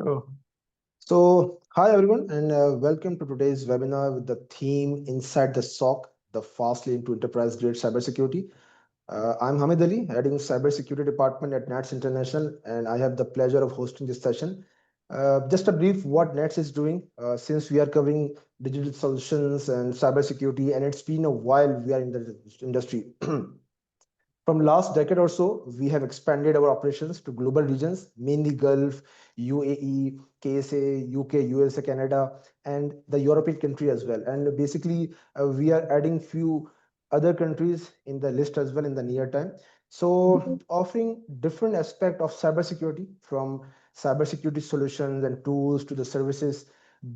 Sure. So, hi everyone, and welcome to today's webinar with the theme Inside the SOC, the fastly into enterprise grade cybersecurity. I'm Hamid Ali, heading cybersecurity department at NATS International, and I have the pleasure of hosting this session. Just a brief what NATS is doing, since we are covering digital solutions and cybersecurity, and it's been a while we are in the industry. From last decade or so, we have expanded our operations to global regions, mainly Gulf, UAE, KSA, UK, USA, Canada, and the European country as well. And basically, we are adding few other countries in the list as well in the near time. So, offering different aspect of cybersecurity, from cybersecurity solutions and tools to the services,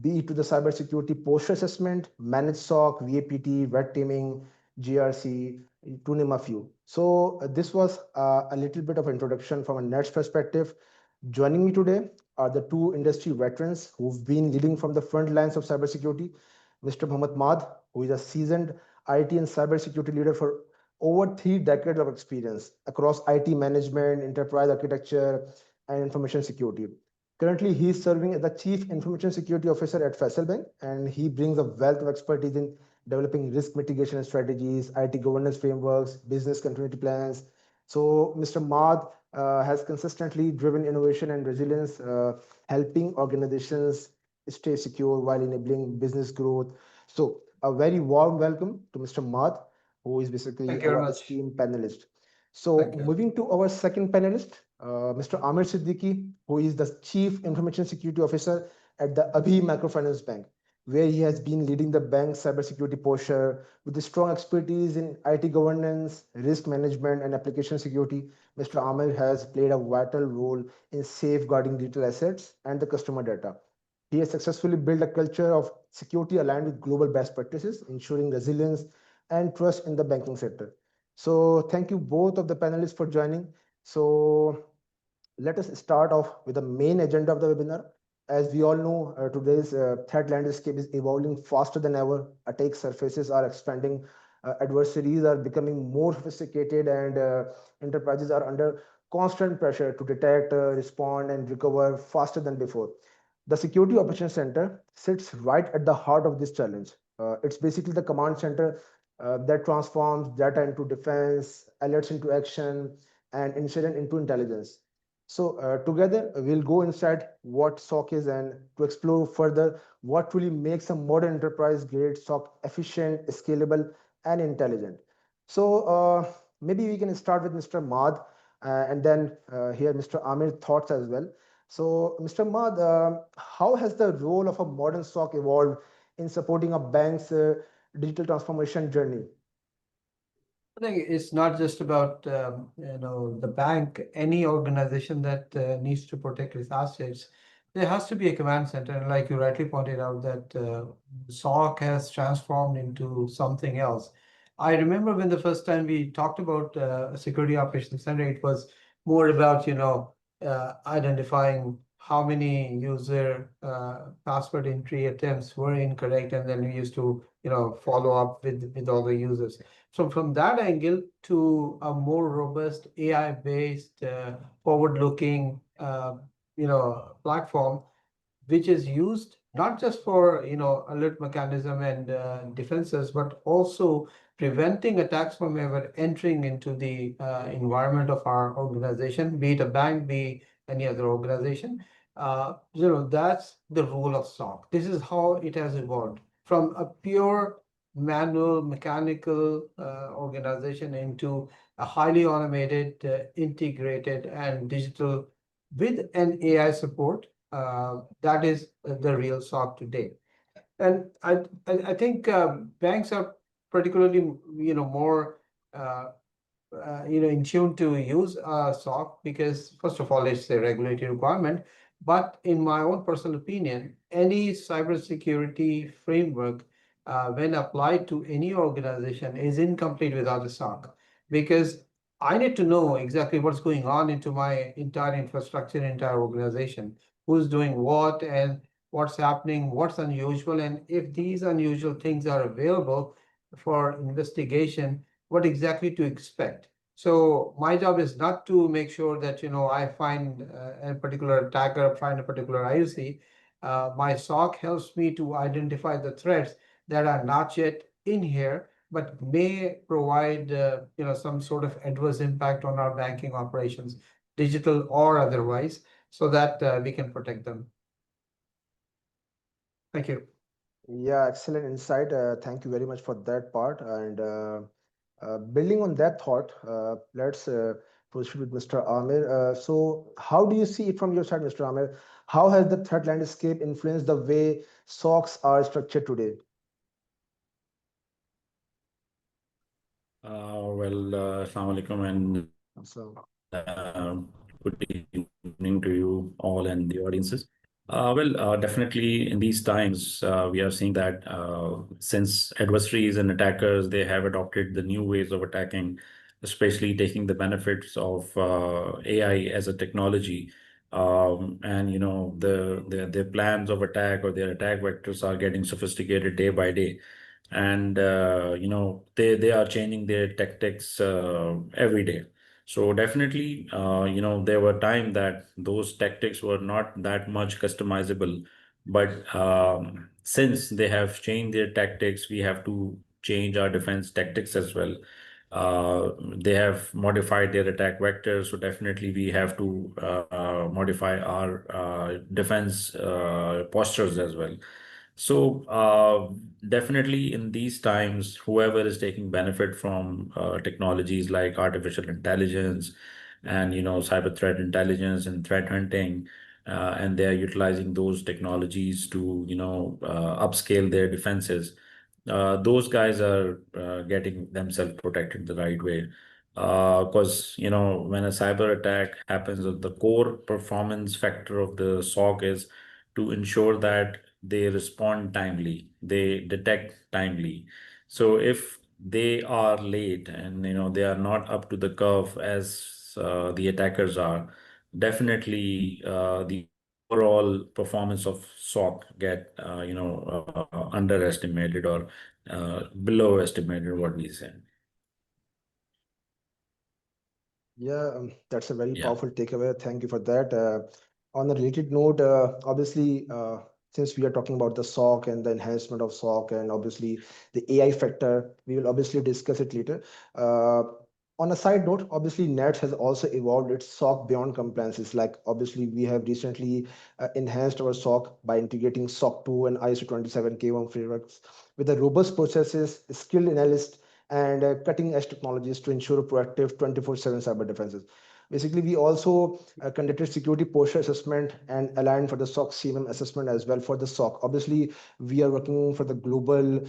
be it to the cybersecurity posture assessment, managed SOC, VAPT, red teaming, GRC, to name a few. So this was a little bit of introduction from a Nets perspective. Joining me today are the two industry veterans who've been leading from the front lines of cybersecurity. Mr. Mohammad Mad, who is a seasoned IT and cybersecurity leader for over 3 decades of experience across IT management, enterprise architecture, and information security. Currently, he is serving as the Chief Information Security Officer at Faisal Bank, and he brings a wealth of expertise in developing risk mitigation strategies, IT governance frameworks, business continuity plans. So, Mr. Mad has consistently driven innovation and resilience, helping organizations stay secure while enabling business growth. So, a very warm welcome to Mr. Mad, who is basically Thank you very our much. esteemed panelist. So, Thank you. moving to our second panelist, Mr. Amir Siddiqui, who is the Chief Information Security Officer at the Abhi Microfinance Bank, where he has been leading the bank's cybersecurity posture with a strong expertise in IT governance, risk management, and application security. Mr. Amir has played a vital role in safeguarding digital assets and the customer data. He has successfully built a culture of security aligned with global best practices, ensuring resilience and trust in the banking sector. So, thank you both of the panelists for joining. So, let us start off with the main agenda of the webinar. As we all know, today's threat landscape is evolving faster than ever. Attack surfaces are expanding, adversaries are becoming more sophisticated, and enterprises are under constant pressure to detect, respond, and recover faster than before. The Security Operations Center sits right at the heart of this challenge. It's basically the command center that transforms data into defense, alerts into action, and incident into intelligence. So together we'll go inside what SOC is and to explore further what truly makes a modern enterprise grade SOC efficient, scalable, and intelligent. So maybe we can start with Mr. Mad and then hear Mr. Amir thoughts as well. So Mr. Mad, how has the role of a modern SOC evolved in supporting a bank's digital transformation journey? I think it's not just about the bank. Any organization that needs to protect its assets, there has to be a command center. And like you rightly pointed out, that SOC has transformed into something else. I remember when the first time we talked about security operations center, it was more about identifying how many user password entry attempts were incorrect, and then we used to follow up with all the users. So from that angle to a more robust AI-based, forward-looking, platform, which is used not just for alert mechanism and defenses, but also preventing attacks from ever entering into the environment of our organization, be it a bank, be any other organization. That's the role of SOC. This is how it has evolved from a pure manual, mechanical organization into a highly automated, integrated, and digital with an AI support. That is the real SOC today. And I think banks are particularly, more in tune to use SOC because, first of all, it's a regulatory requirement. But in my own personal opinion, any cybersecurity framework, when applied to any organization, is incomplete without a SOC, because I need to know exactly what's going on into my entire infrastructure, entire organization, who's doing what, and what's happening, what's unusual, and if these unusual things are available for investigation, what exactly to expect. So my job is not to make sure that, I find a particular attacker, find a particular IOC. My SOC helps me to identify the threats that are not yet in here, but may provide, some sort of adverse impact on our banking operations, digital or otherwise, so that we can protect them. Thank you. Yeah, excellent insight. Thank you very much for that part. And building on that thought, let's proceed with Mr. Amir. So, how do you see it from your side, Mr. Amir? How has the threat landscape influenced the way SOCs are structured today? Assalamu alaikum and So, good evening to you all and the audiences. Definitely in these times, we are seeing that since adversaries and attackers, they have adopted the new ways of attacking, especially taking the benefits of AI as a technology. And their plans of attack or their attack vectors are getting sophisticated day by day, and they are changing their tactics every day. So definitely, there were time that those tactics were not that much customizable, but since they have changed their tactics, we have to change our defense tactics as well. They have modified their attack vectors, so definitely we have to modify our defense postures as well. So definitely in these times, whoever is taking benefit from technologies like artificial intelligence and cyber threat intelligence and threat hunting, and they are utilizing those technologies to upscale their defenses. Those guys are getting themselves protected the right way. Because when a cyber attack happens, the core performance factor of the SOC is to ensure that they respond timely, they detect timely. So if they are late and they are not up to the curve as the attackers are, definitely the overall performance of SOC get underestimated or below estimated, what we say. yeah, that's a very Yeah. powerful takeaway. Thank you for that. On a related note, obviously, since we are talking about the SOC and the enhancement of SOC and obviously the AI factor, we will obviously discuss it later. Uh, on a side note, obviously, NETS has also evolved its SOC beyond compliances. Like, obviously, we have recently enhanced our SOC by integrating SOC 2 and ISO 27K1 frameworks with the robust processes, skilled analysts, and cutting edge technologies to ensure proactive 24/7 cyber defenses. Basically, we also conducted security posture assessment and aligned for the SOC CMM assessment as well for the SOC. Obviously, we are working for the global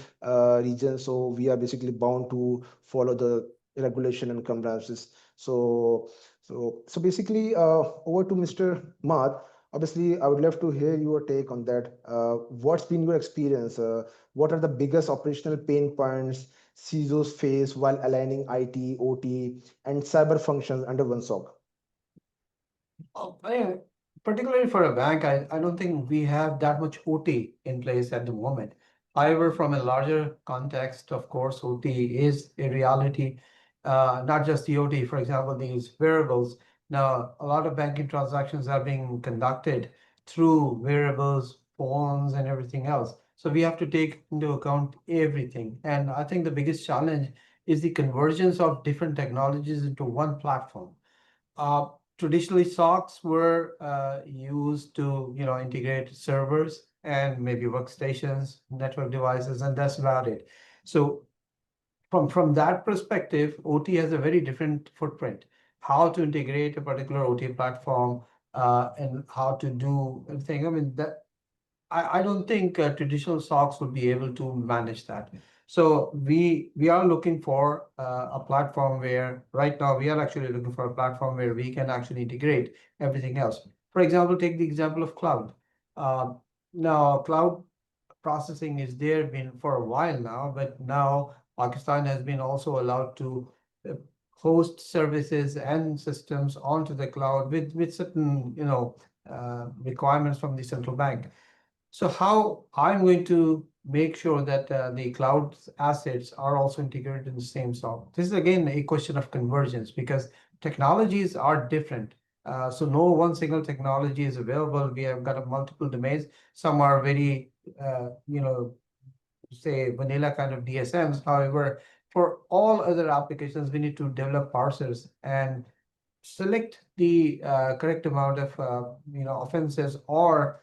region, so we are basically bound to follow the regulation and compliances. So basically, over to Mr. Math. Obviously, I would love to hear your take on that. What's been your experience? What are the biggest operational pain points CISOs face while aligning IT, OT, and cyber functions under one SOC? Particularly for a bank, I don't think we have that much OT in place at the moment. However, from a larger context, of course, OT is a reality. Not just the OT, for example, these wearables. Now, a lot of banking transactions are being conducted through wearables, phones, and everything else. So we have to take into account everything. And I think the biggest challenge is the convergence of different technologies into one platform. Uh, Traditionally, SOCs were used to, integrate servers and maybe workstations, network devices, and that's about it. So from that perspective, OT has a very different footprint. How to integrate a particular OT platform and how to do everything. I mean, that I don't think traditional SOCs would be able to manage that. So we are looking for a platform where right now we are actually looking for a platform where we can actually integrate everything else. For example, take the example of cloud. Uh, Now, cloud processing is there been for a while now, but now Pakistan has been also allowed to uh, host services and systems onto the cloud with certain requirements from the central bank. So how I'm going to make sure that the cloud assets are also integrated in the same SOC? This is again a question of convergence because technologies are different. So no one single technology is available. We have got multiple domains. Some are very, say vanilla kind of DSMs. However, for all other applications, we need to develop parsers and select the correct amount of offenses or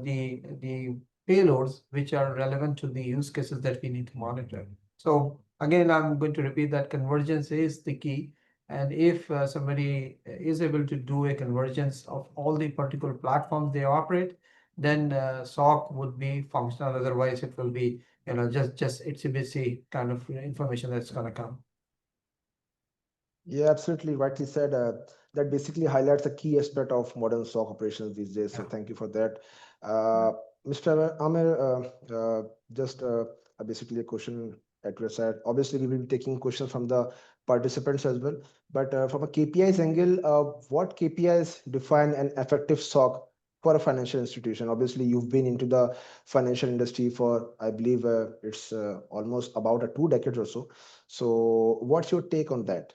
the payloads which are relevant to the use cases that we need to monitor. So again, I'm going to repeat that convergence is the key. And if somebody is able to do a convergence of all the particular platforms they operate, then SOC would be functional. Otherwise, it will be just itsy bitsy kind of information that's going to come. Yeah, absolutely rightly said. That basically highlights a key aspect of modern SOC operations these days. So Yeah. thank you for that. Mr. Amir, just basically a question at your side. Obviously, we will be taking questions from the participants as well. But from a KPIs angle, what KPIs define an effective SOC for a financial institution? Obviously, you've been into the financial industry for, I believe, it's almost about 2 decades or so. So, what's your take on that?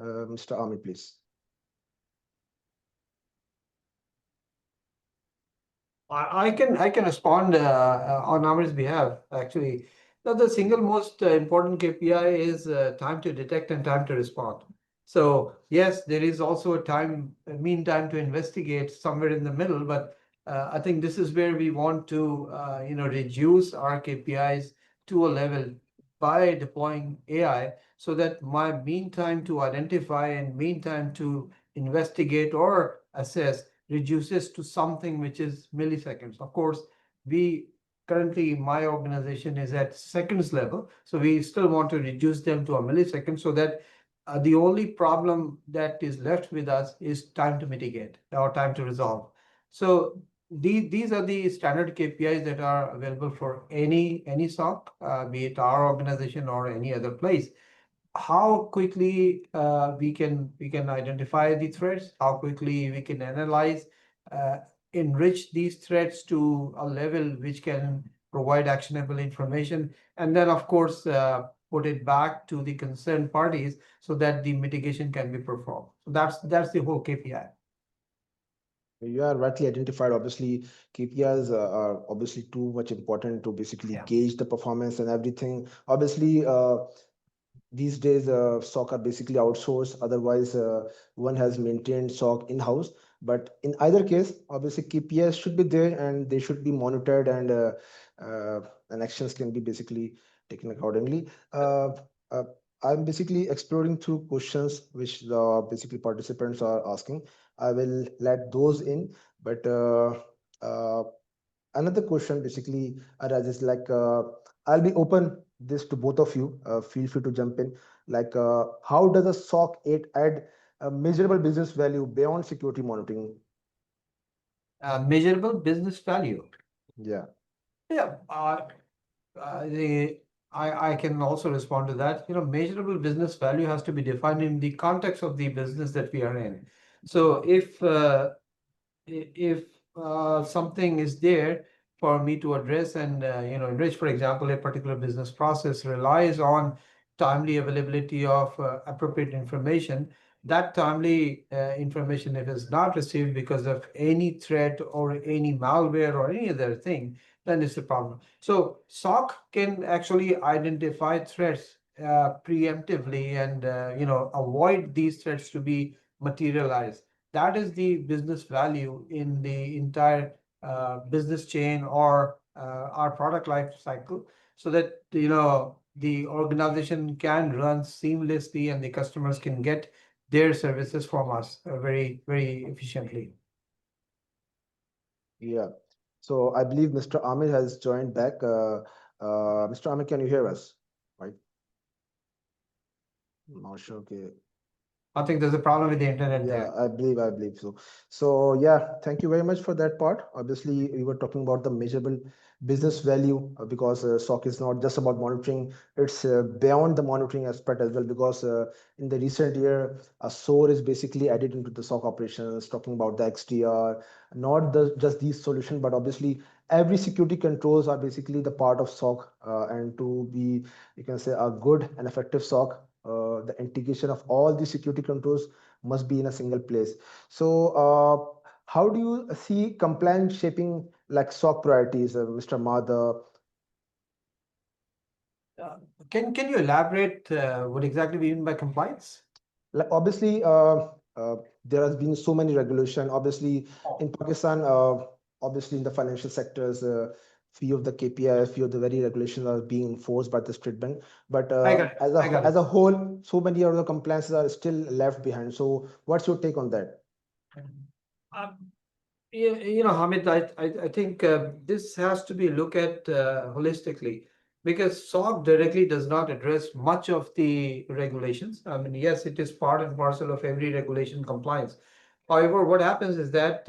Mr. Amir, please. I can respond on Amir's behalf. Actually, now the single most important KPI is time to detect and time to respond. So yes, there is also a mean time to investigate somewhere in the middle, but I think this is where we want to reduce our KPIs to a level by deploying AI, so that my mean time to identify and mean time to investigate or assess reduces to something which is milliseconds. Of course, we currently, my organization is at seconds level, so we still want to reduce them to a millisecond, so that the only problem that is left with us is time to mitigate or time to resolve. So these are the standard KPIs that are available for any SOC, be it our organization or any other place. How quickly we can identify the threats, how quickly we can analyze, uh, enrich these threats to a level which can provide actionable information, and then of course put it back to the concerned parties so that the mitigation can be performed. So that's the whole KPI. You are rightly identified. Obviously, KPIs are obviously too much important to basically Yeah. gauge the performance and everything. Obviously, these days SOC are basically outsourced. Otherwise, one has maintained SOC in-house. But in either case, obviously KPIs should be there and they should be monitored, and actions can be basically taken accordingly. Uh, I'm basically exploring through questions which the basically participants are asking. I will let those in, but uh, another question basically arises like, I'll be open this to both of you. Feel free to jump in. Like, how does a SOC 8 add a measurable business value beyond security monitoring? Measurable business value. Yeah. Yeah. The I can also respond to that. Measurable business value has to be defined in the context of the business that we are in. So if something is there for me to address and enrich, for example, a particular business process relies on timely availability of appropriate information. That timely information, if it's not received because of any threat or any malware or any other thing, then it's a problem. So SOC can actually identify threats preemptively and avoid these threats to be materialized. That is the business value in the entire business chain or our product life cycle, so that the organization can run seamlessly and the customers can get their services from us very, very efficiently. Yeah. So I believe Mr. Amir has joined back. Mr. Amir, can you hear us? Right. Not sure. Okay. I think there's a problem with the internet Yeah, there. I believe so. So yeah, thank you very much for that part. Obviously, we were talking about the measurable business value because SOC is not just about monitoring; it's beyond the monitoring aspect as well. Because in the recent year, a SOAR is basically added into the SOC operations, talking about the XDR, not just these solutions, but obviously every security controls are basically the part of SOC. And to be, you can say, a good and effective SOC, the integration of all the security controls must be in a single place. So, how do you see compliance shaping like SOC priorities, Mr. Madha? Uh, can you elaborate what exactly we mean by compliance? Like obviously, there has been so many regulation. Obviously, in Pakistan, obviously in the financial sectors, few of the KPIs, few of the very regulations are being enforced by the State Bank. But I got it. I got as it. a whole, so many of the compliances are still left behind. So, what's your take on that? Um, Hamid, I think this has to be looked at holistically because SOC directly does not address much of the regulations. I mean, yes, it is part and parcel of every regulation compliance. However, what happens is that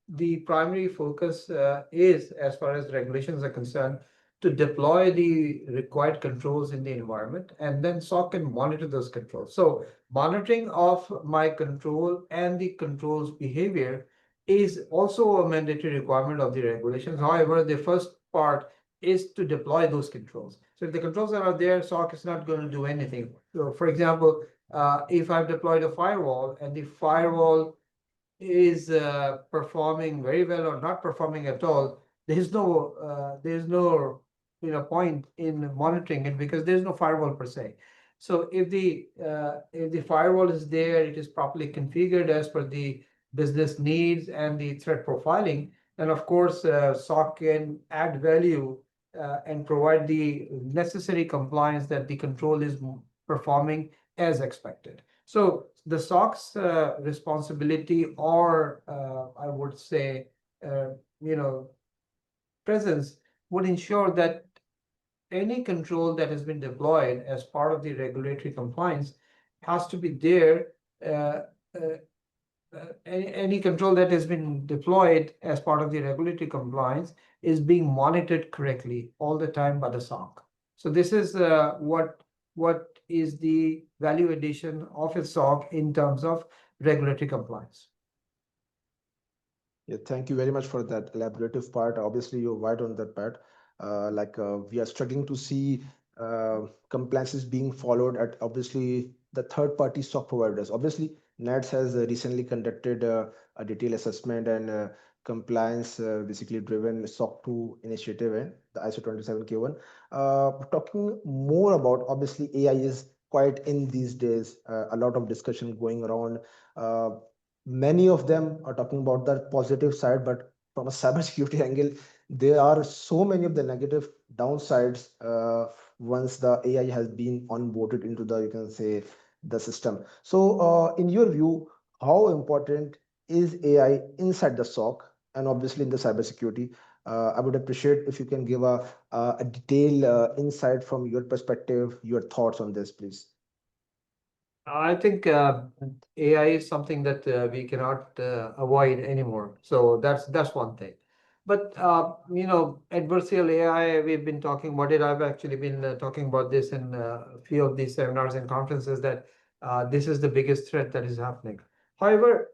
the primary focus is, as far as regulations are concerned, to deploy the required controls in the environment, and then SOC can monitor those controls. So monitoring of my control and the control's behavior is also a mandatory requirement of the regulations. However, the first part is to deploy those controls. So if the controls are not there, SOC is not going to do anything. So for example, if I've deployed a firewall and the firewall is performing very well or not performing at all, there's no point in monitoring it because there's no firewall per se. So if the firewall is there, it is properly configured as per the business needs and the threat profiling, and of course SOC can add value and provide the necessary compliance that the control is performing as expected. So the SOC's responsibility, or I would say, uh, you know, presence would ensure that any control that has been deployed as part of the regulatory compliance has to be there. Uh, uh, any control that has been deployed as part of the regulatory compliance is being monitored correctly all the time by the SOC. So this is what is the value addition of a SOC in terms of regulatory compliance. Yeah, thank you very much for that elaborative part. Obviously, you're right on that part. We are struggling to see compliances being followed at obviously the third-party stock providers. Obviously, NETS has recently conducted a detailed assessment and compliance basically driven SOC 2 initiative and the ISO 27K1. Talking more about obviously AI is quite in these days. A lot of discussion going around. Uh, Many of them are talking about the positive side, but from a cybersecurity angle, there are so many of the negative downsides once the AI has been onboarded into the, you can say, the system. So, in your view, how important is AI inside the SOC and obviously in the cybersecurity? I would appreciate if you can give a detailed insight from your perspective, your thoughts on this, please. I think AI is something that we cannot avoid anymore. So that's one thing. But adversarial AI, we've been talking about it. I've actually been talking about this in a few of these seminars and conferences that this is the biggest threat that is happening. However,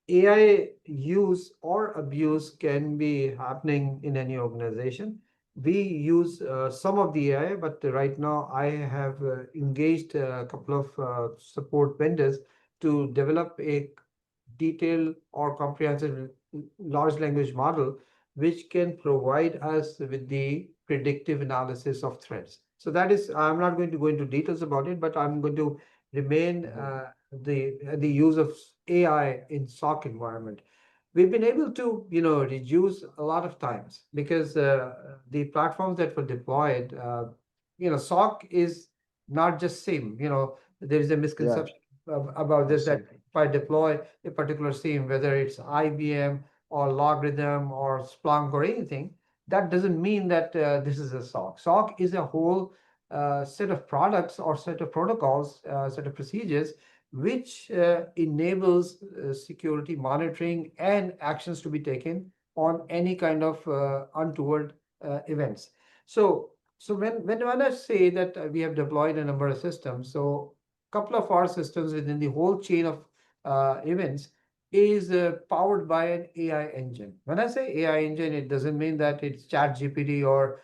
AI use or abuse can be happening in any organization. We use some of the AI, but right now I have engaged a couple of support vendors to develop a detailed or comprehensive large language model, which can provide us with the predictive analysis of threats. So that is, I'm not going to go into details about it, but I'm going to remain the use of AI in SOC environment. We've been able to reduce a lot of times because the platforms that were deployed, SOC is not just SIEM. There is a Yeah, misconception about this, that absolutely. if I deploy a particular SIEM, whether it's IBM or Logarithm or Splunk or anything, that doesn't mean that this is a SOC. SOC is a whole set of products or set of protocols, set of procedures which enables security monitoring and actions to be taken on any kind of untoward events. So when I say that we have deployed a number of systems, so a couple of our systems within the whole chain of events is powered by an AI engine. When I say AI engine, it doesn't mean that it's ChatGPT or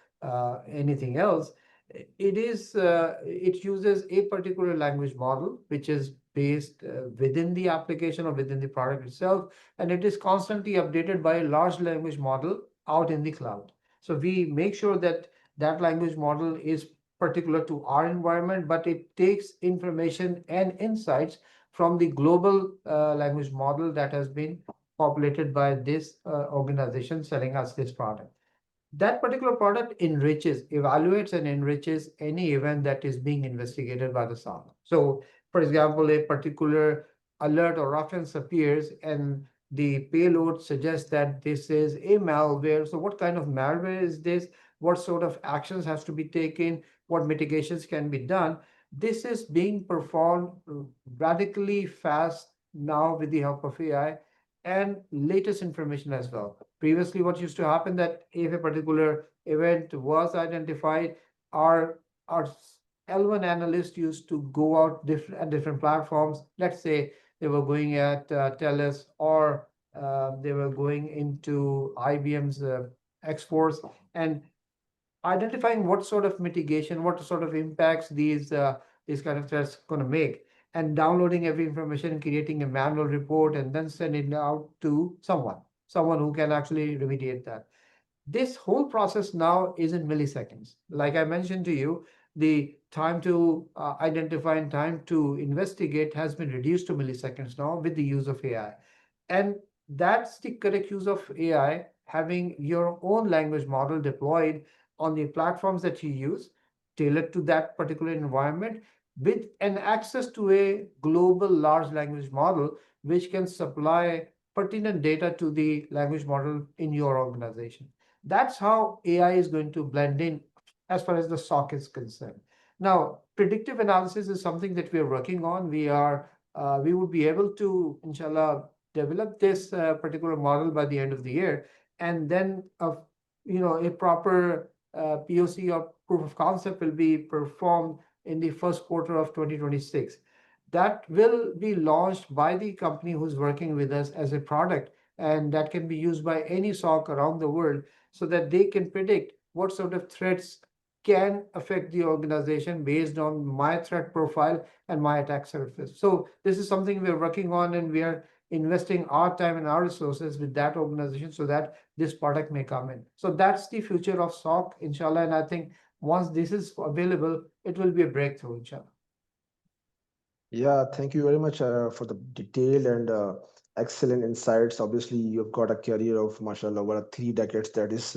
anything else. It uses a particular language model which is based within the application or within the product itself, and it is constantly updated by a large language model out in the cloud. So we make sure that that language model is particular to our environment, but it takes information and insights from the global language model that has been populated by this organization selling us this product. That particular product evaluates and enriches any event that is being investigated by the SOC. So, for example, a particular alert or reference appears and the payload suggests that this is a malware. So what kind of malware is this? What sort of actions has to be taken? What mitigations can be done? This is being performed radically fast now with the help of AI and latest information as well. Previously, what used to happen that if a particular event was identified, our L1 analyst used to go out at different platforms. Let's say they were going at TELUS or they were going into IBM's X-Force and identifying what sort of mitigation, what sort of impacts these kind of threats going to make, and downloading every information and creating a manual report and then sending it out to someone who can actually remediate that. This whole process now is in milliseconds. Like I mentioned to you, the time to identify and time to investigate has been reduced to milliseconds now with the use of AI. And that's the correct use of AI, having your own language model deployed on the platforms that you use, tailored to that particular environment, with an access to a global large language model, which can supply pertinent data to the language model in your organization. That's how AI is going to blend in as far as the SOC is concerned. Now, predictive analysis is something that we are working on. We would be able to, inshallah, develop this particular model by the end of the year, and then a proper POC or proof of concept will be performed in the first quarter of 2026. That will be launched by the company who's working with us as a product, and that can be used by any SOC around the world so that they can predict what sort of threats can affect the organization based on my threat profile and my attack surface. So this is something we are working on, and we are investing our time and our resources with that organization so that this product may come in. So that's the future of SOC, inshallah. And I think once this is available, it will be a breakthrough, inshallah. Yeah, thank you very much for the detailed and excellent insights. Obviously, you've got a career of, mashallah, over 3 decades. That is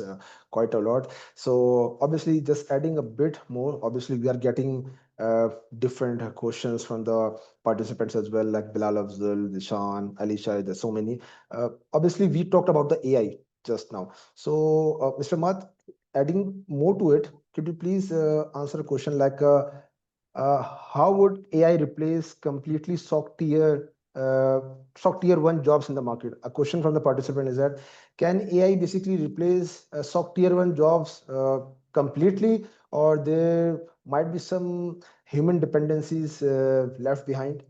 quite a lot. So, obviously, just adding a bit more, obviously, we are getting different questions from the participants as well, like Bilal Afzal, Dishan, Alisha. There's so many. Obviously, we talked about the AI just now. So, Mr. Mat, adding more to it, could you please answer a question like, how would AI replace completely SOC tier one jobs in the market? A question from the participant is that, can AI basically replace SOC tier one jobs completely, or there might be some human dependencies left behind?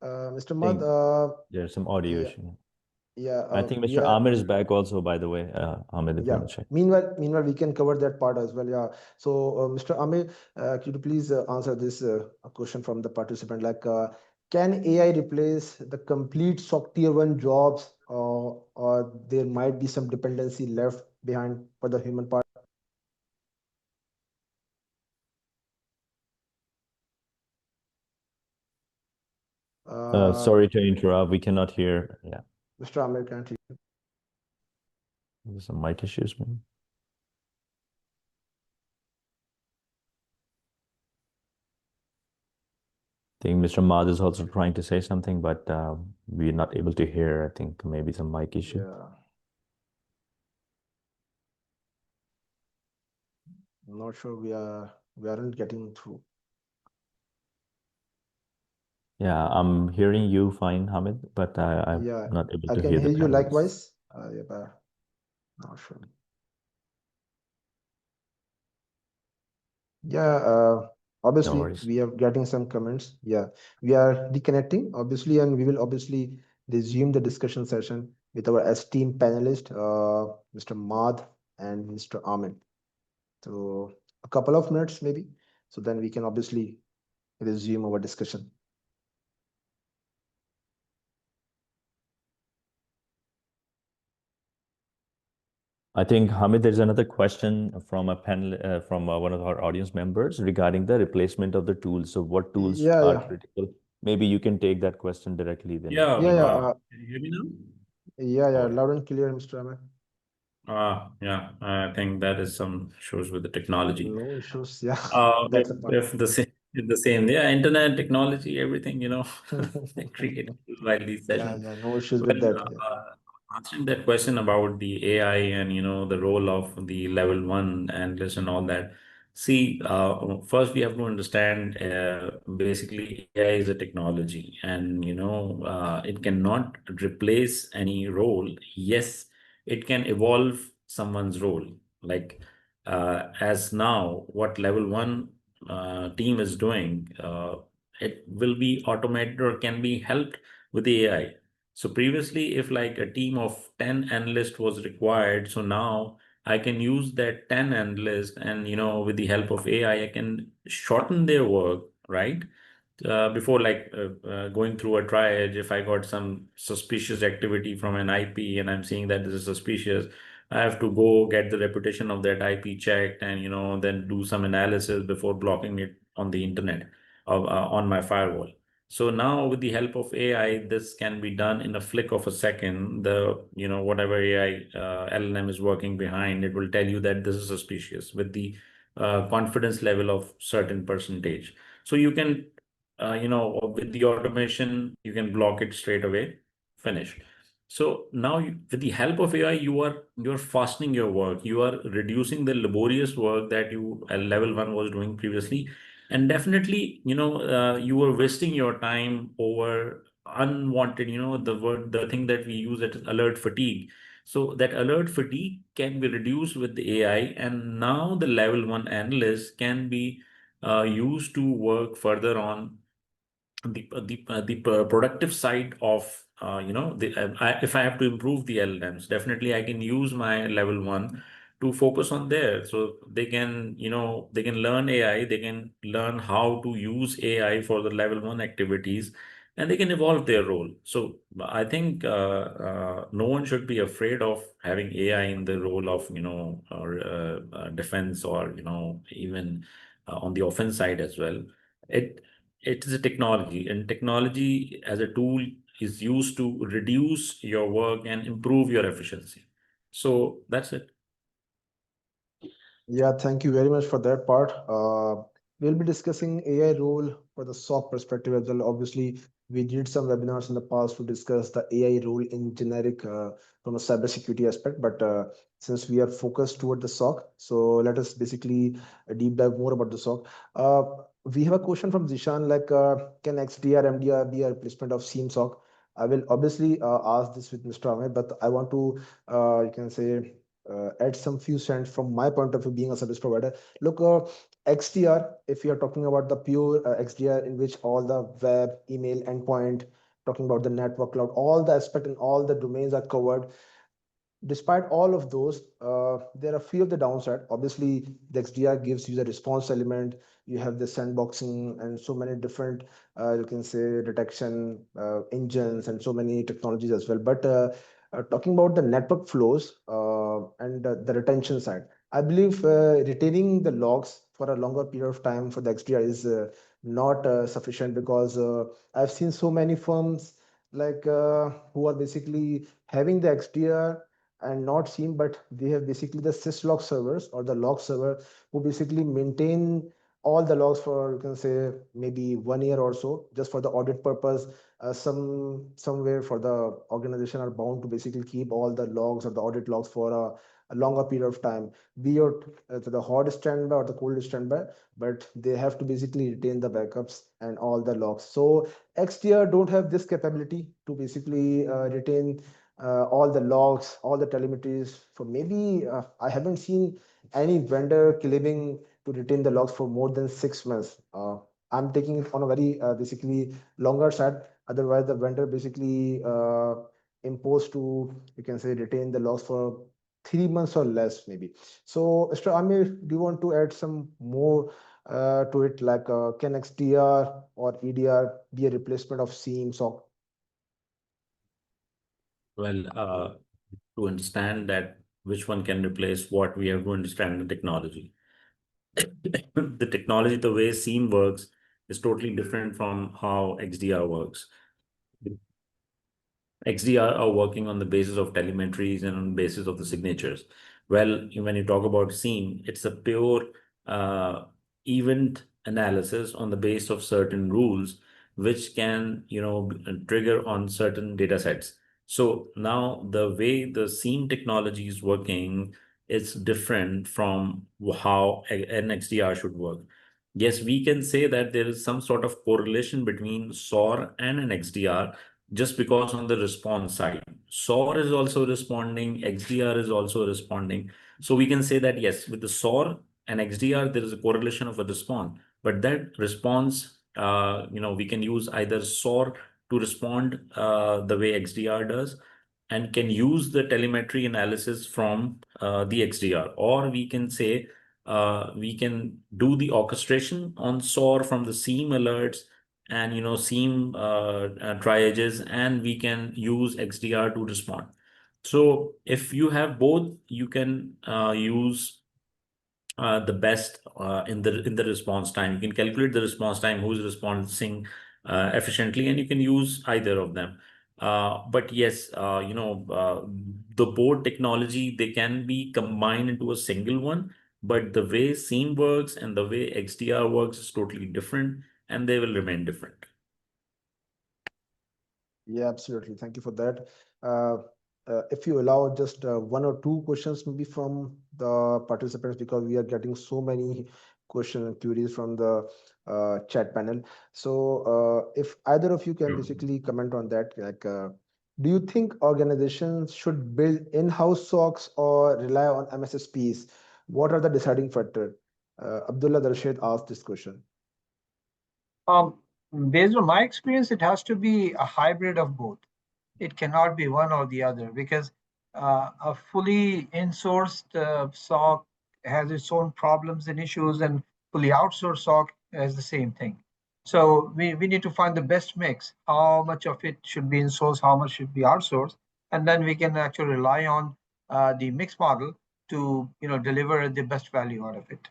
Mr. Mad, There's some audio yeah, issue. yeah, I think we Mr. are. Amir is back also, by the way. Ahmed, if you Yeah. want to check. Meanwhile, we can cover that part as well. Yeah. So, Mr. Amir, could you please answer this question from the participant? Like, can AI replace the complete SOC tier one jobs, or there might be some dependency left behind for the human part? Sorry to interrupt. We cannot hear. Yeah, Mr. Amir, can't you? there's some mic issues, man. I think Mr. Mad is also trying to say something, but we're not able to hear. I think maybe some mic issue. Yeah. I'm not sure we aren't getting through. Yeah, I'm hearing you fine, Hamid, but I'm Yeah, not able I to can hear the hear you panelists. likewise. Yeah, but not sure. Yeah, No obviously worries. we are getting some comments. Yeah, we are reconnecting, obviously, and we will obviously resume the discussion session with our esteemed panelist, Mr. Mad and Mr. Ahmed. So a couple of minutes maybe, so then we can obviously resume our discussion. I think, Hamid, there's another question from a panel from one of our audience members regarding the replacement of the tools. So, what tools Yeah, are yeah, critical? Maybe you can take that question directly then. Yeah, yeah, yeah, can you hear me now? yeah, Oh, loud and clear, Mr. Ahmed. yeah, I think that is some issues with the technology. No issues. Yeah, If, that's a part. if the same, yeah, internet technology, everything, they create while these Yeah, sessions. yeah, no issues with Well, that. Yeah. answering that question about the AI and the role of the level one analyst and all that. See, first we have to understand basically AI is a technology, and it cannot replace any role. Yes, it can evolve someone's role. Like as now, what level one team is doing, it will be automated or can be helped with the AI. So previously, if like a team of 10 analysts was required, so now I can use that 10 analysts and with the help of AI, I can shorten their work, right? Before like going through a triage, if I got some suspicious activity from an IP and I'm seeing that this is suspicious, I have to go get the reputation of that IP checked and then do some analysis before blocking it on the internet on my firewall. So now with the help of AI, this can be done in a flick of a second. Whatever AI LLM is working behind, it will tell you that this is suspicious with the confidence level of certain percentage. So you can, with the automation, you can block it straight away, finish. So now with the help of AI, you're fastening your work. You are reducing the laborious work that you level one was doing previously, and definitely you were wasting your time over unwanted, the thing that we use at alert fatigue. So that alert fatigue can be reduced with the AI, and now the level one analyst can be used to work further on the productive side of if I have to improve the LLMs, definitely I can use my level one to focus on there. So they can learn AI, they can learn how to use AI for the level one activities, and they can evolve their role. So I think no one should be afraid of having AI in the role of or defense, or even on the offense side as well. It is a technology, and technology as a tool is used to reduce your work and improve your efficiency. So that's it. Yeah, thank you very much for that part. We'll be discussing AI role for the SOC perspective as well. Obviously, we did some webinars in the past to discuss the AI role in generic from a cybersecurity aspect. But since we are focused toward the SOC, so let us basically deep dive more about the SOC. We have a question from Zishan, like, can XDR, MDR be a replacement of SIEM SOC? I will obviously ask this with Mr. Ahmed, but I want to, you can say, add some few cents from my point of view being a service provider. Look, XDR, if you are talking about the pure XDR in which all the web, email, endpoint, talking about the network cloud, all the aspect and all the domains are covered. Despite all of those, there are few of the downside. Obviously, the XDR gives you the response element. You have the sandboxing and so many different, you can say, detection engines and so many technologies as well. But talking about the network flows and the retention side, I believe retaining the logs for a longer period of time for the XDR is not sufficient, because I've seen so many firms like who are basically having the XDR and not SIEM, but they have basically the syslog servers or the log server who basically maintain all the logs for, you can say, maybe 1 year or so, just for the audit purpose. Somewhere for the organization are bound to basically keep all the logs or the audit logs for a longer period of time, be it the hot standby or the cold standby, but they have to basically retain the backups and all the logs. So XDR don't have this capability to basically retain all the logs, all the telemetries. For maybe I haven't seen any vendor claiming to retain the logs for more than 6 months. I'm taking it on a very basically longer side. Otherwise, the vendor basically imposed to, you can say, retain the logs for 3 months or less, maybe. So, Mr. Amir, do you want to add some more to it, like can XDR or EDR be a replacement of SIEM, SOC? Well, to understand that which one can replace what, we have to understand the technology. The technology, the way SIEM works, is totally different from how XDR works. XDR are working on the basis of telemetries and on the basis of the signatures. Well, when you talk about SIEM, it's a pure uh, event analysis on the base of certain rules, which can, trigger on certain data sets. So now the way the SIEM technology is working is different from how an XDR should work. Yes, we can say that there is some sort of correlation between SOAR and an XDR, just because on the response side, SOAR is also responding, XDR is also responding. So we can say that yes, with the SOAR and XDR, there is a correlation of a response, but that response, we can use either SOAR to respond the way XDR does, and can use the telemetry analysis from the XDR, or we can say we can do the orchestration on SOAR from the SIEM alerts and SIEM triages, and we can use XDR to respond. So if you have both, you can use the best in the response time. You can calculate the response time, who's responding efficiently, and you can use either of them. But yes, the board technology, they can be combined into a single one, but the way SIEM works and the way XDR works is totally different, and they will remain different. Yeah, absolutely. Thank you for that. Uh, if you allow just one or two questions, maybe from the participants, because we are getting so many questions and queries from the chat panel. So, if either of you can Sure. basically comment on that, like, do you think organizations should build in-house SOCs or rely on MSSPs? What are the deciding factor? Abdullah Darshid asked this question. Um, Based on my experience, it has to be a hybrid of both. It cannot be one or the other because a fully insourced SOC has its own problems and issues, and fully outsourced SOC has the same thing. So we need to find the best mix. How much of it should be insourced, how much should be outsourced, and then we can actually rely on the mix model to deliver the best value out of it.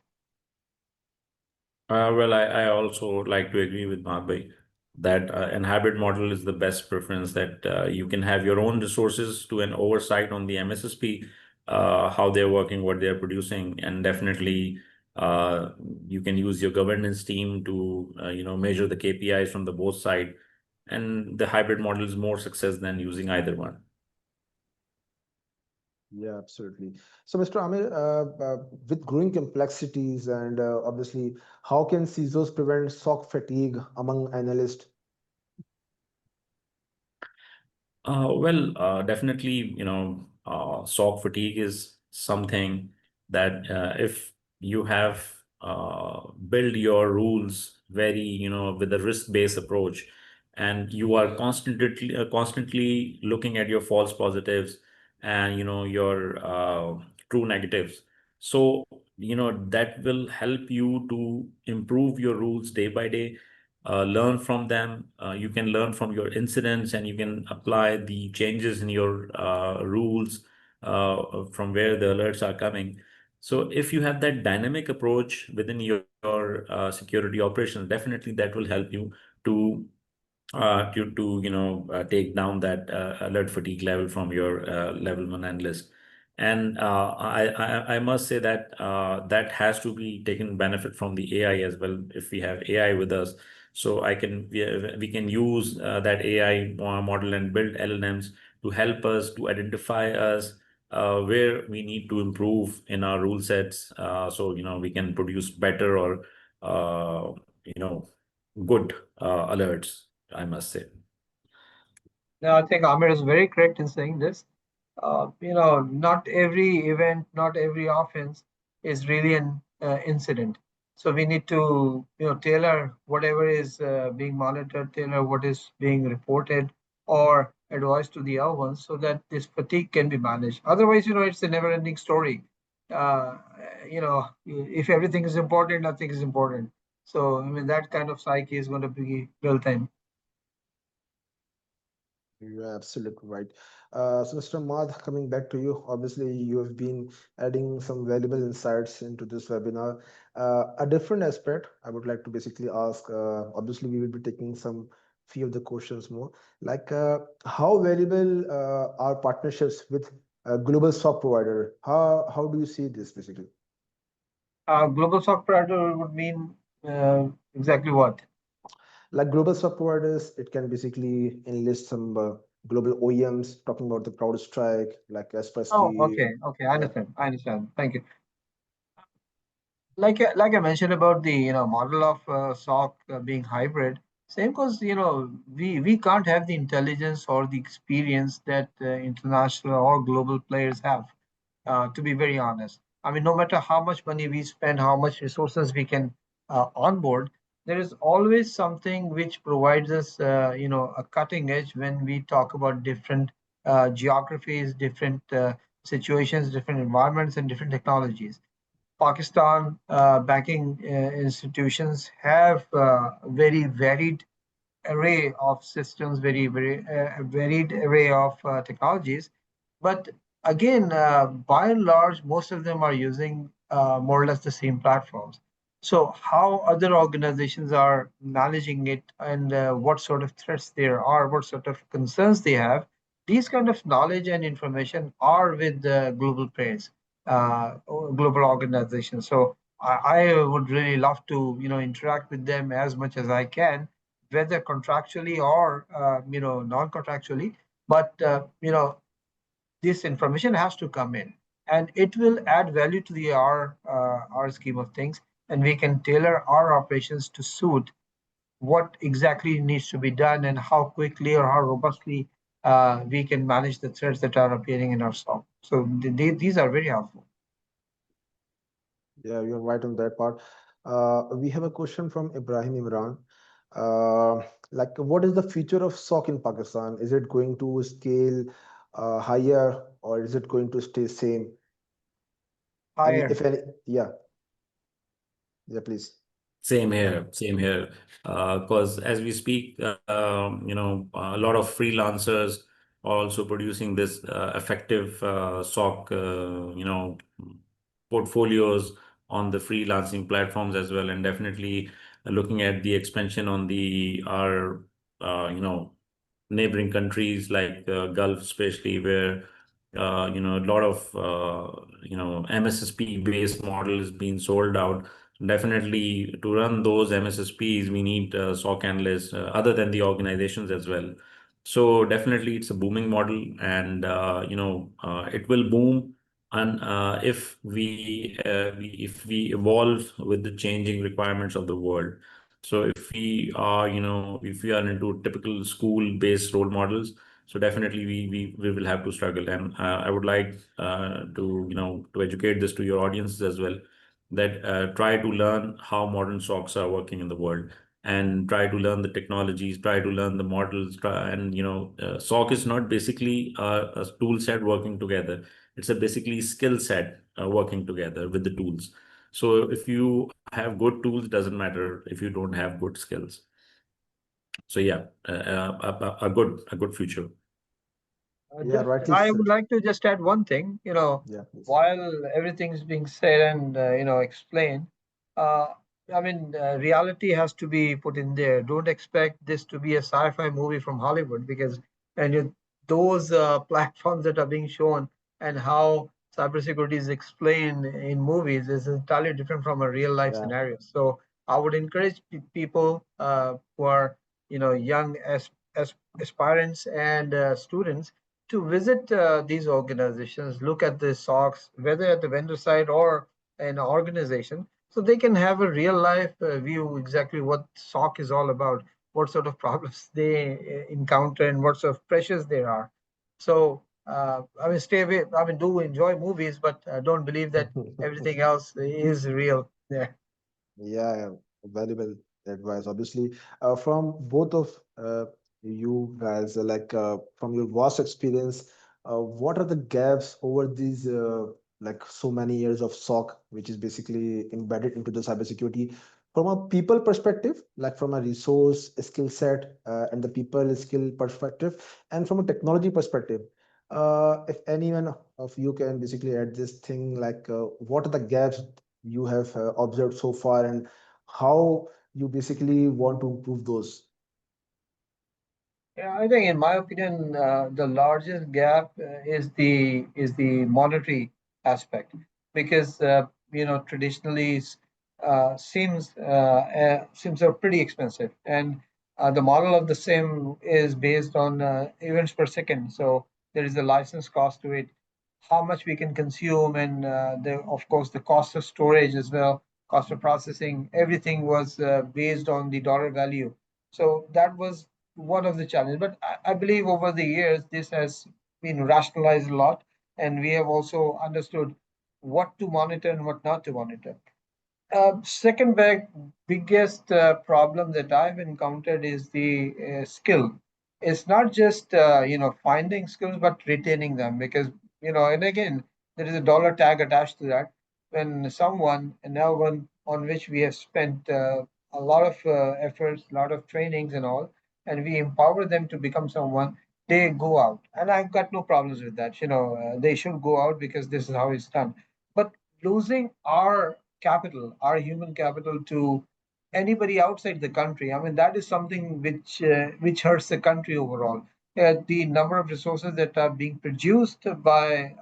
Well, I also like to agree with Mahbhai that an hybrid model is the best preference, that you can have your own resources to an oversight on the MSSP, how they're working, what they're producing, and definitely uh, you can use your governance team to measure the KPIs from the both side, and the hybrid model is more success than using either one. Yeah, absolutely. So, Mr. Amir, with growing complexities and obviously, how can CISOs prevent SOC fatigue among analysts? Definitely, SOC fatigue is something that if you have built your rules very, with a risk-based approach, and you are constantly looking at your false positives and, your true negatives. So, that will help you to improve your rules day by day, learn from them. You can learn from your incidents, and you can apply the changes in your rules from where the alerts are coming. So if you have that dynamic approach within your security operations, definitely that will help you to take down that alert fatigue level from your level one analyst. And I must say that that has to be taken benefit from the AI as well. If we have AI with us, so we can use that AI model and build LLMs to help us to identify us where we need to improve in our rule sets, so we can produce better or good alerts, I must say. Now, I think Amir is very correct in saying this. Not every event, not every offense is really an incident. So we need to, tailor whatever is being monitored, tailor what is being reported or advised to the other ones so that this fatigue can be managed. Otherwise, it's a never-ending story. If everything is important, nothing is important. So, I mean, that kind of psyche is going to be built in. You're absolutely right. So, Mr. Mad, coming back to you, obviously you have been adding some valuable insights into this webinar. A different aspect I would like to basically ask, obviously we will be taking some few of the questions more, like how valuable are partnerships with a global SOC provider? How do you see this basically? Global SOC provider would mean exactly what? Like global SOC providers, it can basically enlist some global OEMs talking about the CrowdStrike, like Oh, Kaspersky. okay. I Yeah, understand. I understand. Thank you. Like I mentioned about the model of SOC being hybrid, same because we can't have the intelligence or the experience that international or global players have. To be very honest, I mean, no matter how much money we spend, how much resources we can onboard, there is always something which provides us, a cutting edge when we talk about different geographies, different situations, different environments, and different technologies. Pakistan banking institutions have very varied array of systems, very varied array of technologies. But again, by and large, most of them are using more or less the same platforms. So how other organizations are managing it and what sort of threats there are, what sort of concerns they have, these kind of knowledge and information are with the global players, global organizations. So I would really love to, interact with them as much as I can, whether contractually or non-contractually. But this information has to come in, and it will add value to the our scheme of things, and we can tailor our operations to suit what exactly needs to be done and how quickly or how robustly we can manage the threats that are appearing in our stock. So these are very helpful. yeah, you're right on that part. We have a question from Ibrahim Imran. Like, what is the future of SOC in Pakistan? Is it going to scale higher, or is it going to stay same? Any, Higher. if any, yeah, yeah, please. Same here, same here. Because as we speak, a lot of freelancers are also producing this effective SOC, portfolios on the freelancing platforms as well, and definitely looking at the expansion on the our neighboring countries like Gulf, especially where a lot of MSSP based models being sold out. Definitely, to run those MSSPs, we need SOC analysts other than the organizations as well. So definitely, it's a booming model, and it will boom. And if we evolve with the changing requirements of the world. So if we are into typical school-based role models, so definitely we will have to struggle. And I would like to educate this to your audiences as well, that try to learn how modern SOCs are working in the world, and try to learn the technologies, try to learn the models, and SOC is not basically a tool set working together. It's a basically skill set working together with the tools. So if you have good tools, doesn't matter if you don't have good skills. So yeah, a good future. Yeah, rightly I said. would like to just add one thing. Yeah, please. While everything is being said and explained, uh, I mean, reality has to be put in there. Don't expect this to be a sci-fi movie from Hollywood, because those platforms that are being shown and how cybersecurity is explained in movies is entirely different from a real life Yeah, scenario. So I would encourage people who are young as aspirants and students to visit these organizations, look at the SOCs, whether at the vendor side or an organization, so they can have a real life view exactly what SOC is all about, what sort of problems they encounter, and what sort of pressures there are. So, I mean, stay away. I mean, do enjoy movies, but don't believe that everything else is real there. Yeah, valuable advice. Obviously, from both of you guys, from your vast experience, what are the gaps over these like so many years of SOC, which is basically embedded into the cybersecurity, from a people perspective, like from a resource skill set and the people skill perspective, and from a technology perspective. If anyone of you can basically add this thing, what are the gaps you have observed so far and how you basically want to improve those. Yeah, I think, in my opinion, the largest gap is the monetary aspect, because traditionally SIEMs are pretty expensive, and the model of the SIEM is based on events per second. So there is a license cost to it, how much we can consume, and of course the cost of storage as well, cost of processing. Everything was based on the dollar value. So that was one of the challenges. But I believe over the years, this has been rationalized a lot, and we have also understood what to monitor and what not to monitor. Second biggest problem that I've encountered is the skill. It's not just finding skills, but retaining them, because and again, there is a dollar tag attached to that. When someone, and now one on which we have spent a lot of efforts, a lot of trainings and all, and we empower them to become someone, they go out, and I've got no problems with that. They should go out because this is how it's done. But losing our capital, our human capital, to anybody outside the country, I mean, that is something which hurts the country overall. The number of resources that are being produced by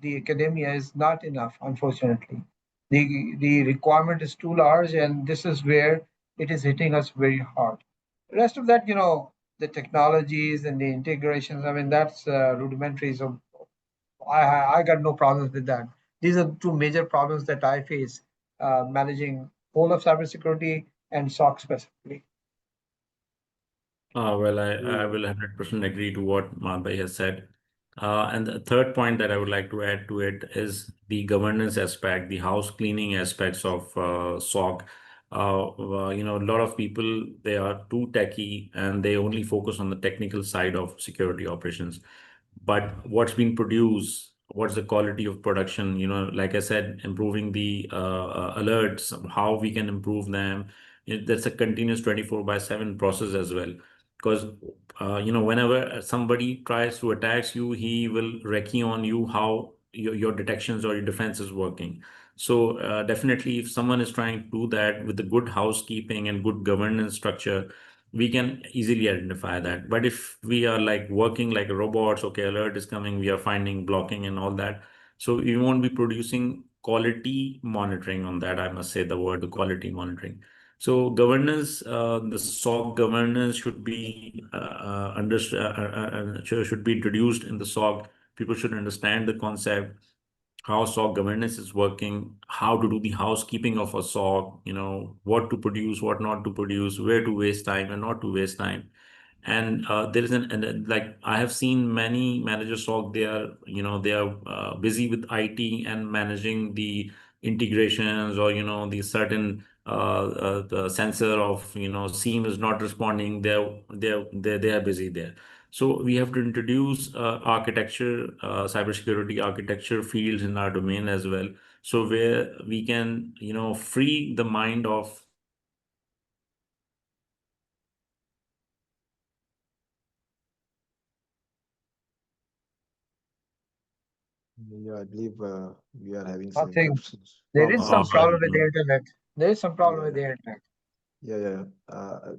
the academia is not enough, unfortunately. The requirement is too large, and this is where it is hitting us very hard. The rest of that, the technologies and the integrations, I mean, that's rudimentary. So I got no problems with that. These are two major problems that I face managing whole of cybersecurity and SOC specifically. Well, I Yeah. will 100% agree to what Madhai has said. And the third point that I would like to add to it is the governance aspect, the house cleaning aspects of SOC. A lot of people, they are too techy and they only focus on the technical side of security operations. But what's being produced, what's the quality of production, like I said, improving the alerts, how we can improve them. That's a continuous 24/7 process as well. Because whenever somebody tries to attack you, he will recce on you how your detections or your defense is working. So definitely, if someone is trying to do that with the good housekeeping and good governance structure, we can easily identify that. But if we are like working like robots, okay, alert is coming, we are finding blocking and all that, so we won't be producing quality monitoring on that. I must say the word, the quality monitoring. So governance, the SOC governance should be should be introduced in the SOC. People should understand the concept, how SOC governance is working, how to do the housekeeping of a SOC, what to produce, what not to produce, where to waste time and not to waste time. And there is like I have seen many managers talk, they are busy with IT and managing the integrations, or the certain the sensor of SIEM is not responding. They are busy there. So we have to introduce architecture, cybersecurity architecture fields in our domain as well. So where we can free the mind of Yeah, I believe we are having I some think interruptions there from is our some side. problem with the internet. There is some problem Yeah, with the internet. yeah, yeah.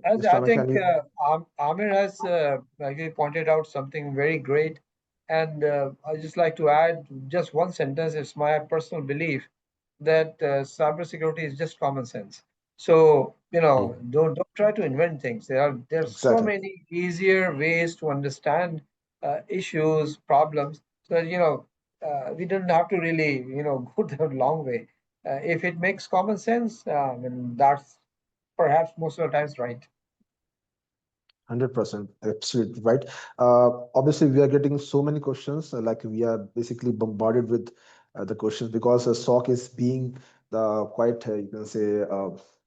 As Mr. I Amit, think can you? Amir has actually pointed out something very great, and I just like to add just one sentence. It's my personal belief that cybersecurity is just common sense. So Mm. don't try to invent things. There are so Exactly. many easier ways to understand issues, problems. So, we don't have to really, go the long way. If it makes common sense, then that's perhaps most of the times right. 100%, absolutely right. Obviously, we are getting so many questions. Like we are basically bombarded with the questions because SOC is being the quite you can say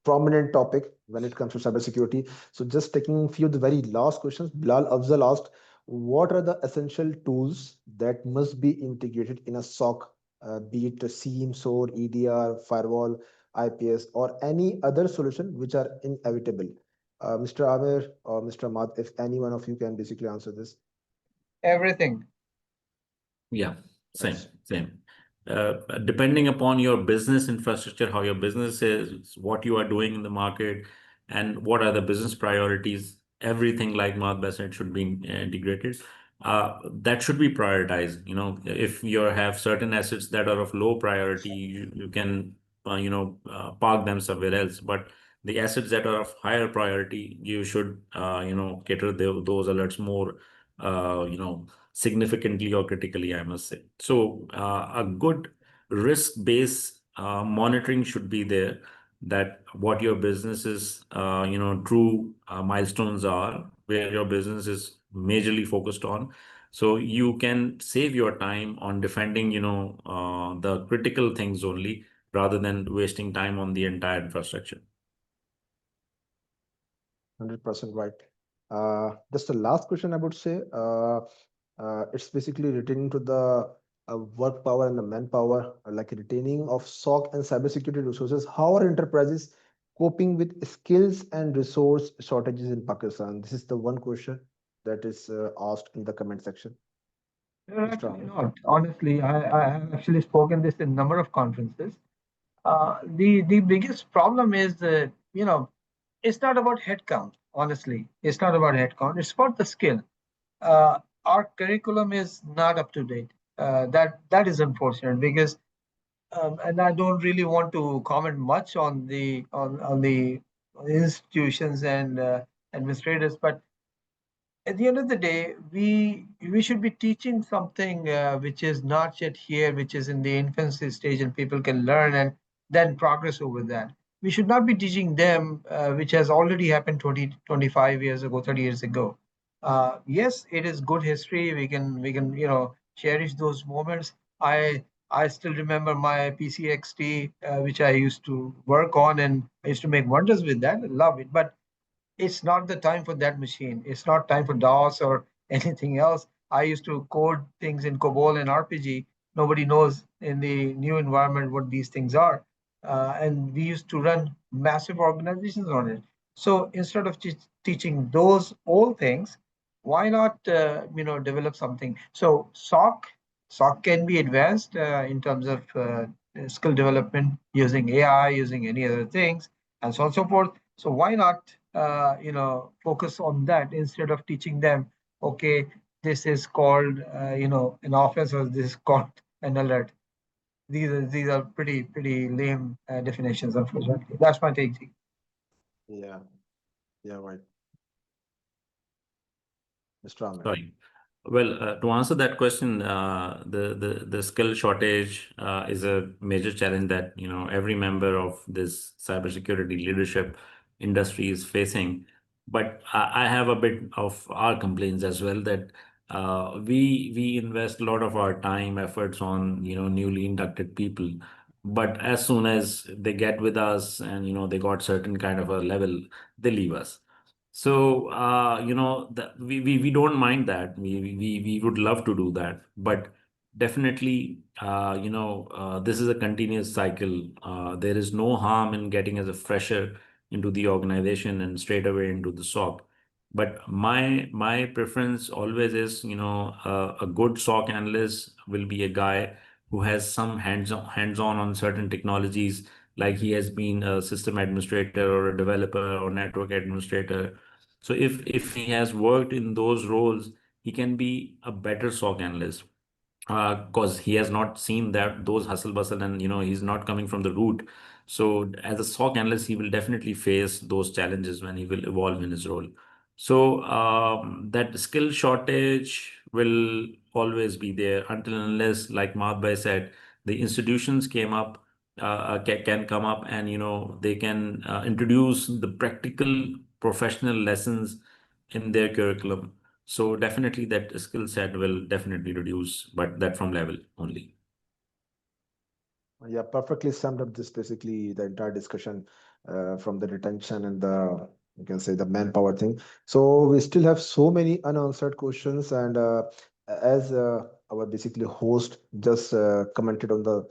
prominent topic when it comes to cybersecurity. So, just taking few of the very last questions. Bilal Afzal asked, "What are the essential tools that must be integrated in a SOC, be it a SIEM, SOAR, EDR, firewall, IPS, or any other solution which are inevitable?" Mr. Amir or Mr. Ahmad, if any one of you can basically answer this. Everything. Yeah, Yes. same. Depending upon your business infrastructure, how your business is, what you are doing in the market, and what are the business priorities, everything like Mahbub said should be integrated. That should be prioritized. If you have certain assets that are of low priority, you can, park them somewhere else. But the assets that are of higher priority, you should, cater those alerts more, significantly or critically, I must say. So a good risk-based monitoring should be there, that what your business's true milestones are, where your business is majorly focused on. So you can save your time on defending, the critical things only, rather than wasting time on the entire infrastructure. 100% right. Just the last question I would say. It's basically retaining to the work power and the manpower, like retaining of SOC and cybersecurity resources. How are enterprises coping with skills and resource shortages in Pakistan? This is the one question that is asked in the comment section. They're Mr. actually Amir. not. Honestly, I have actually spoken this in a number of conferences. The biggest problem is, it's not about headcount. Honestly, it's not about headcount. It's about the skill. Our curriculum is not up to date. That is unfortunate because, and I don't really want to comment much on the institutions and administrators, but at the end of the day, we should be teaching something which is not yet here, which is in the infancy stage, and people can learn and then progress over that. We should not be teaching them which has already happened 20, 25 years ago, 30 years ago. Yes, it is good history. We can cherish those moments. I still remember my PCXT, which I used to work on, and I used to make wonders with that. I love it, but it's not the time for that machine. It's not time for DOS or anything else. I used to code things in COBOL and RPG. Nobody knows in the new environment what these things are. And we used to run massive organizations on it. So instead of teaching those old things, why not develop something? So SOC can be advanced in terms of skill development using AI, using any other things, and so on and so forth. So why not focus on that instead of teaching them, okay, this is called, an offense, or this is called an alert. These are pretty lame definitions, unfortunately. That's my take. Yeah, yeah, right. Mr. Amir. Sorry. Well, to answer that question, the skill shortage is a major challenge that every member of this cybersecurity leadership industry is facing. But I have a bit of our complaints as well, that we invest a lot of our time, efforts on newly inducted people, but as soon as they get with us and they got certain kind of a level, they leave us. So, we don't mind that. We would love to do that, but definitely, this is a continuous cycle. There is no harm in getting as a fresher into the organization and straight away into the SOC. But my preference always is, a good SOC analyst will be a guy who has some hands on certain technologies, like he has been a system administrator or a developer or network administrator. So if he has worked in those roles, he can be a better SOC analyst, because he has not seen that those hustle bustle, and he's not coming from the root. So as a SOC analyst, he will definitely face those challenges when he will evolve in his role. So that skill shortage will always be there until unless, like Madhbhai said, the institutions can come up and they can introduce the practical professional lessons in their curriculum. So definitely that skill set will definitely reduce, but that from level only. Yeah, perfectly summed up this basically the entire discussion from the retention and the you can say the manpower thing. So we still have so many unanswered questions, and as our basically host just commented on the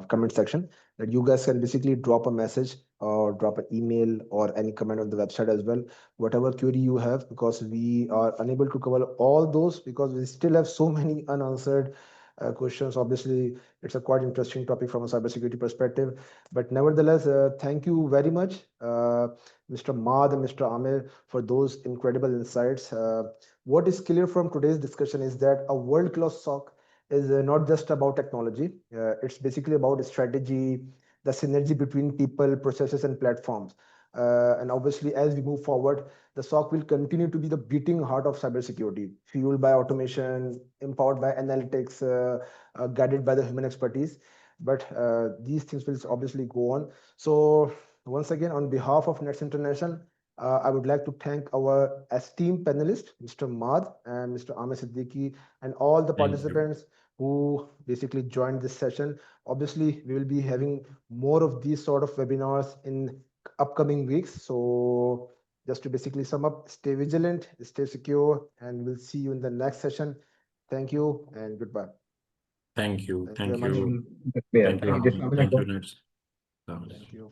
comment section, that you guys can basically drop a message or drop an email or any comment on the website as well, whatever query you have, because we are unable to cover all those because we still have so many unanswered questions. Obviously, it's a quite interesting topic from a cybersecurity perspective. But nevertheless, thank you very much, Mr. Maad and Mr. Amir, for those incredible insights. What is clear from today's discussion is that a world-class SOC is not just about technology. It's basically about strategy, the synergy between people, processes, and platforms. And obviously, as we move forward, the SOC will continue to be the beating heart of cybersecurity, fueled by automation, empowered by analytics, guided by the human expertise. But these things will obviously go on. So once again, on behalf of Nets International, I would like to thank our esteemed panelists, Mr. Maad and Mr. Amir Siddiqui, and all the Thank you. participants who basically joined this session. Obviously, we will be having more of these sort of webinars in upcoming weeks. So just to basically sum up, stay vigilant, stay secure, and we'll see you in the next session. Thank you and goodbye. Thank you. Thank you very much. Thank you. That's clear. Thank you, Thank you. Ahmed. Thank you, Nets. Thank you.